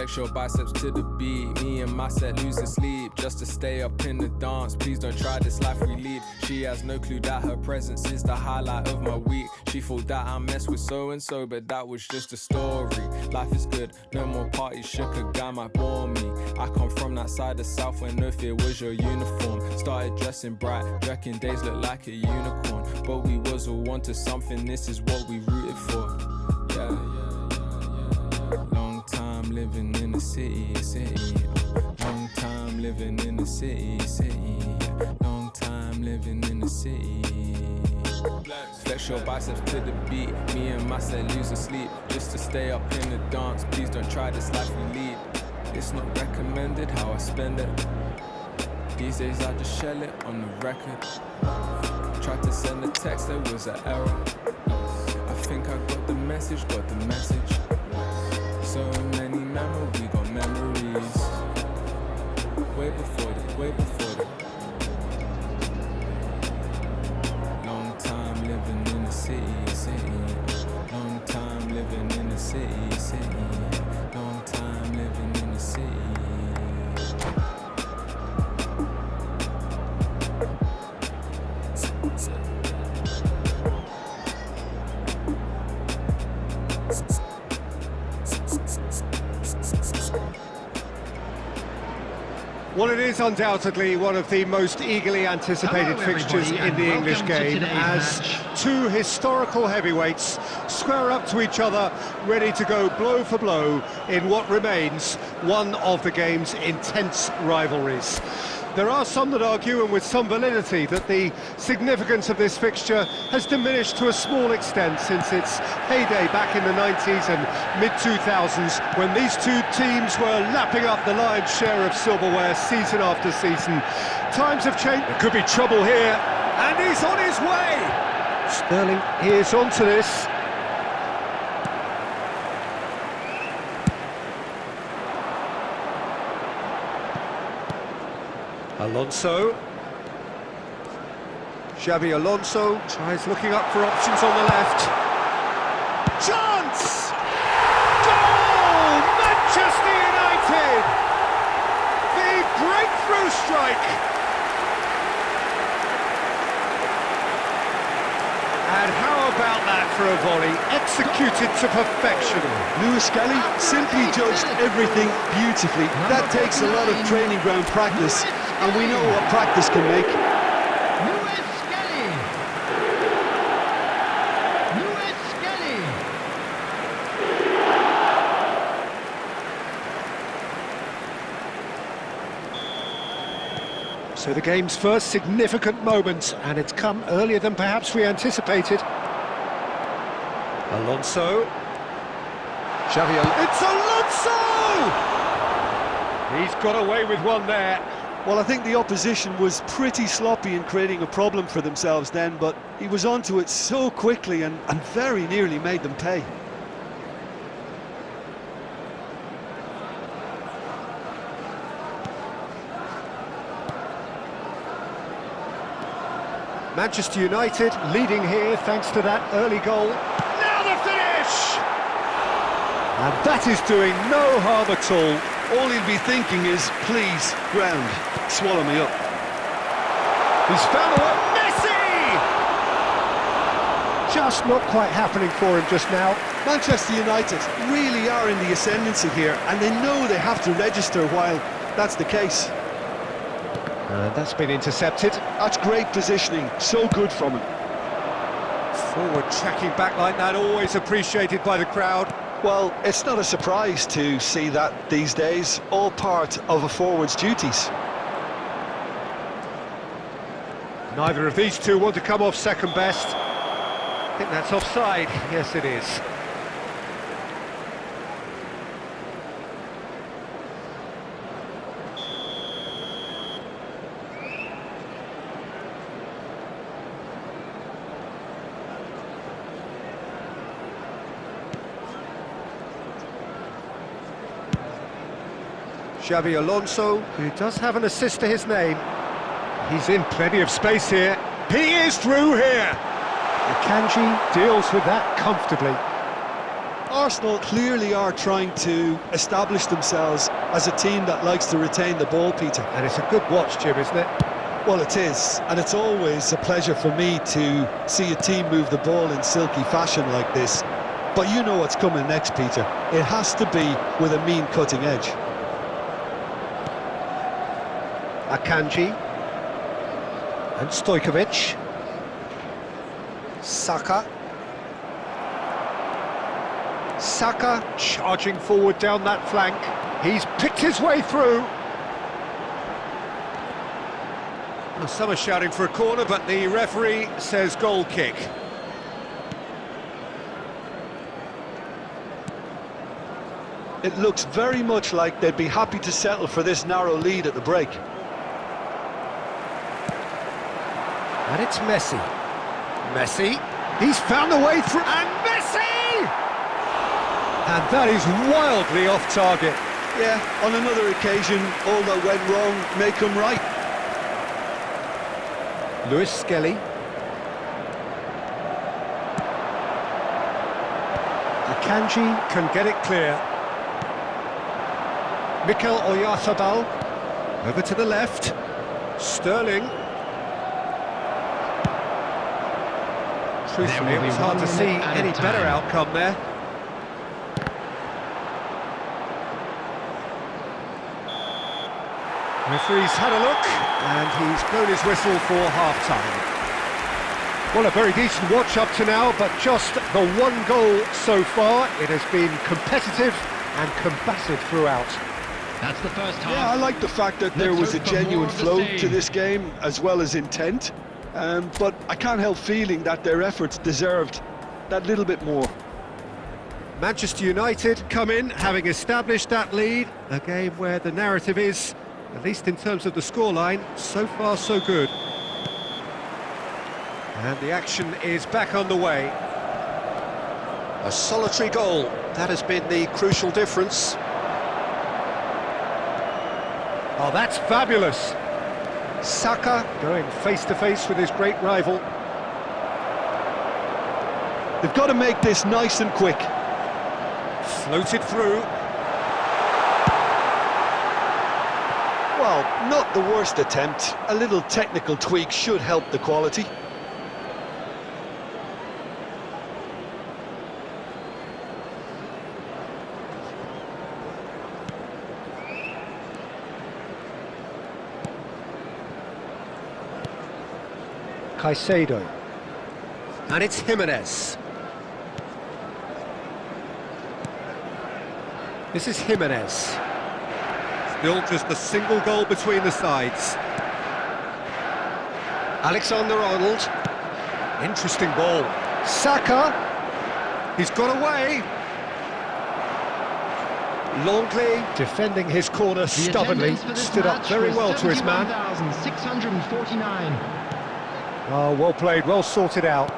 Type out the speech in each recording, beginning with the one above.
Flex your biceps to the beat. Me and my set losing sleep just to stay up in the dance. Please don't try this life we lead. She has no clue that her presence is the highlight of my week. She thought that I messed with so-and-so, but that was just a story. Life is good, no more parties, shook a guy might bore me. I come from that side of South where no fear was your uniform. Started dressing bright, reckon days look like a unicorn. But we was all onto something, this is what we rooted for. Yeah. Long time living in the city. Long time living in the city. Long time living in the city. Flex your biceps to the beat. Me and my set losing sleep just to stay up in the dance. Please don't try this life we lead. It's not recommended how I spend it. These days I just shell it on the record. Tried to send a text, there was an error. I think I got the message. So many memories, we got memories. Way before the. Long time living in the city. Long time living in the city. Long time living in the city. Well, it is undoubtedly one of the most eagerly anticipated fixtures in the English game, as two historical heavyweights square up to each other, ready to go blow for blow in what remains one of the game's intense rivalries. There are some that argue, and with some validity, that the significance of this fixture has diminished to a small extent since its heyday back in the 90s and mid-2000s, when these two teams were lapping up the lion's share of silverware season after season. Times have changed. There could be trouble here, and he's on his way! Sterling is onto this. Alonso. Xabi Alonso tries looking up for options on the left. Chance! Goal! Manchester United! The breakthrough strike! And how about that for a volley? Executed to perfection. Lewis Skelly simply judged everything beautifully. That takes a lot of training ground practice, and we know what practice can make. Lewis Skelly! Lewis Skelly! So the game's first significant moment, and it's come earlier than perhaps we anticipated. Alonso. Xavi Alonso. It's Alonso! He's got away with one there. Well, I think the opposition was pretty sloppy in creating a problem for themselves then, but he was onto it so quickly and very nearly made them pay. Manchester United leading here thanks to that early goal. Now the finish! And that is doing no harm at all. All he'll be thinking is, please, ground, swallow me up. He's found a way. Messi! Just not quite happening for him just now. Manchester United really are in the ascendancy here, and they know they have to register while that's the case. That's been intercepted. That's great positioning, so good from him. Forward tracking back like that, always appreciated by the crowd. Well, it's not a surprise to see that these days, all part of a forward's duties. Neither of these two want to come off second best. I think that's offside. Yes, it is. Xabi Alonso, who does have an assist to his name. He's in plenty of space here. He is through here. Akanji deals with that comfortably. Arsenal clearly are trying to establish themselves as a team that likes to retain the ball, Peter. And it's a good watch, Jim, isn't it? Well, it is, and it's always a pleasure for me to see a team move the ball in silky fashion like this. But you know what's coming next, Peter. It has to be with a mean cutting edge. Akanji and Stojkovic. Saka. Saka charging forward down that flank. He's picked his way through. Well, some are shouting for a corner, but the referee says goal kick. It looks very much like they'd be happy to settle for this narrow lead at the break. And it's Messi. Messi, he's found a way through, and Messi! And that is wildly off target. Yeah, on another occasion, all that went wrong may come right. Lewis Skelly. Akanji can get it clear. Mikel Oyarzabal. Over to the left. Sterling. Truthfully, it was hard to see any better outcome there. Referee's had a look, and he's blown his whistle for half-time. Well, a very decent watch up to now, but just the one goal so far. It has been competitive and combative throughout. That's the first half. Yeah, I like the fact that there was a genuine flow to this game, as well as intent. But I can't help feeling that their efforts deserved that little bit more. Manchester United come in, having established that lead. A game where the narrative is, at least in terms of the scoreline, so far so good. And the action is back on the way. A solitary goal, that has been the crucial difference. Oh, that's fabulous. Saka going face-to-face with his great rival. They've got to make this nice and quick. Floated through. Well, not the worst attempt. A little technical tweak should help the quality. Caicedo. And it's Jimenez. This is Jimenez. Still just a single goal between the sides. Alexander-Arnold. Interesting ball. Saka. He's got away. Longley defending his corner stubbornly. Stood up very well to his man. 649. Oh, well played, well sorted out.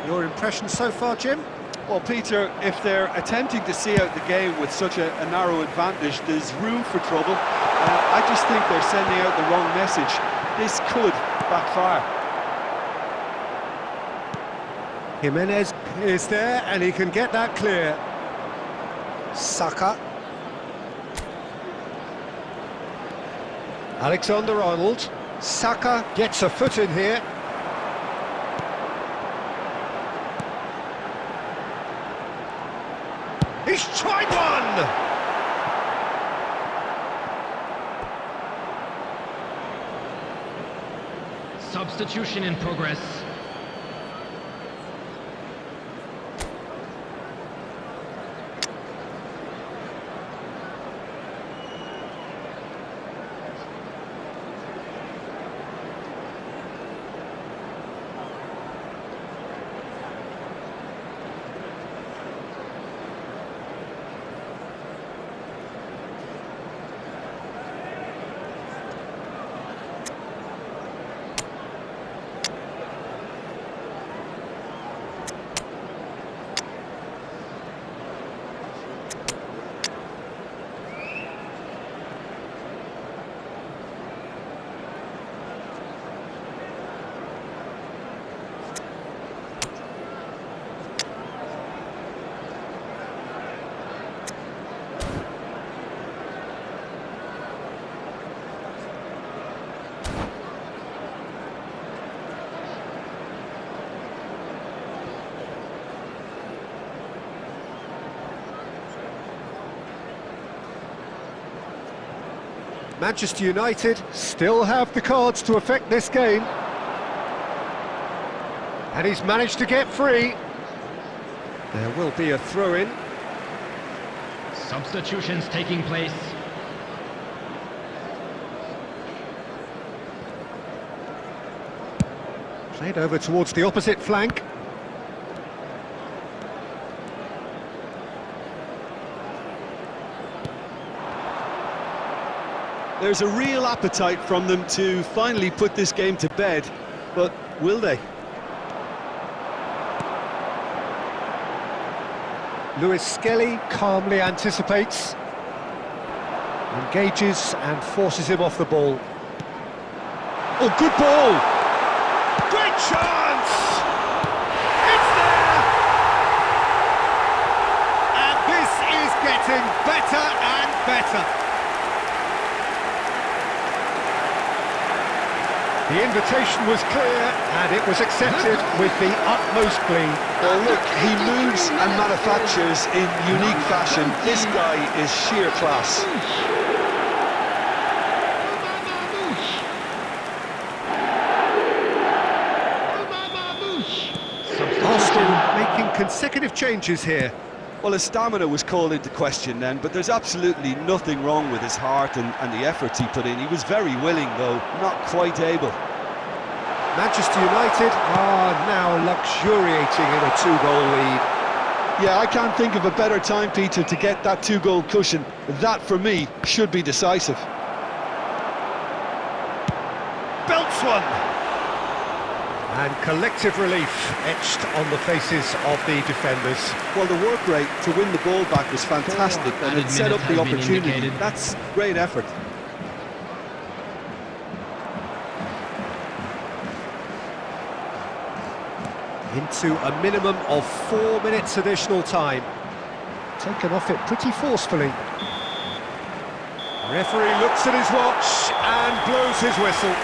Your impression so far, Jim? Well, Peter, if they're attempting to see out the game with such a narrow advantage, there's room for trouble. I just think they're sending out the wrong message. This could backfire. Jimenez is there, and he can get that clear. Saka. Alexander-Arnold. Saka gets a foot in here. He's tried one! Substitution in progress. Manchester United still have the cards to affect this game. And he's managed to get free. There will be a throw-in. Substitutions taking place. Played over towards the opposite flank. There's a real appetite from them to finally put this game to bed, but will they? Lewis Skelly calmly anticipates, engages and forces him off the ball. Oh, good ball! Great chance! It's there! And this is getting better and better. The invitation was clear and it was accepted with the utmost glee. Well, look, he moves and manufactures in unique fashion. This guy is sheer class. Arsenal making consecutive changes here. Well, his stamina was called into question then, but there's absolutely nothing wrong with his heart and the efforts he put in. He was very willing, though, not quite able. Manchester United are now luxuriating in a two-goal lead. Yeah, I can't think of a better time, Peter, to get that two-goal cushion. That, for me, should be decisive. Belts one! And collective relief etched on the faces of the defenders. Well, the work rate to win the ball back was fantastic, and it set up the opportunity. That's great effort. Into a minimum of 4 minutes additional time. Taken off it pretty forcefully. Referee looks at his watch and blows his whistle.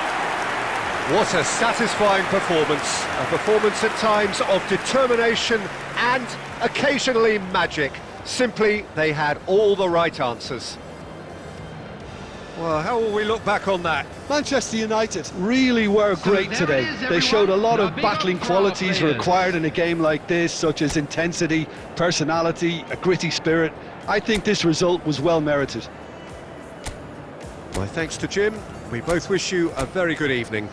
What a satisfying performance. A performance at times of determination and occasionally magic. Simply, they had all the right answers. Well, how will we look back on that? Manchester United really were great today. They showed a lot of battling qualities required in a game like this, such as intensity, personality, a gritty spirit. I think this result was well merited. My thanks to Jim. We both wish you a very good evening.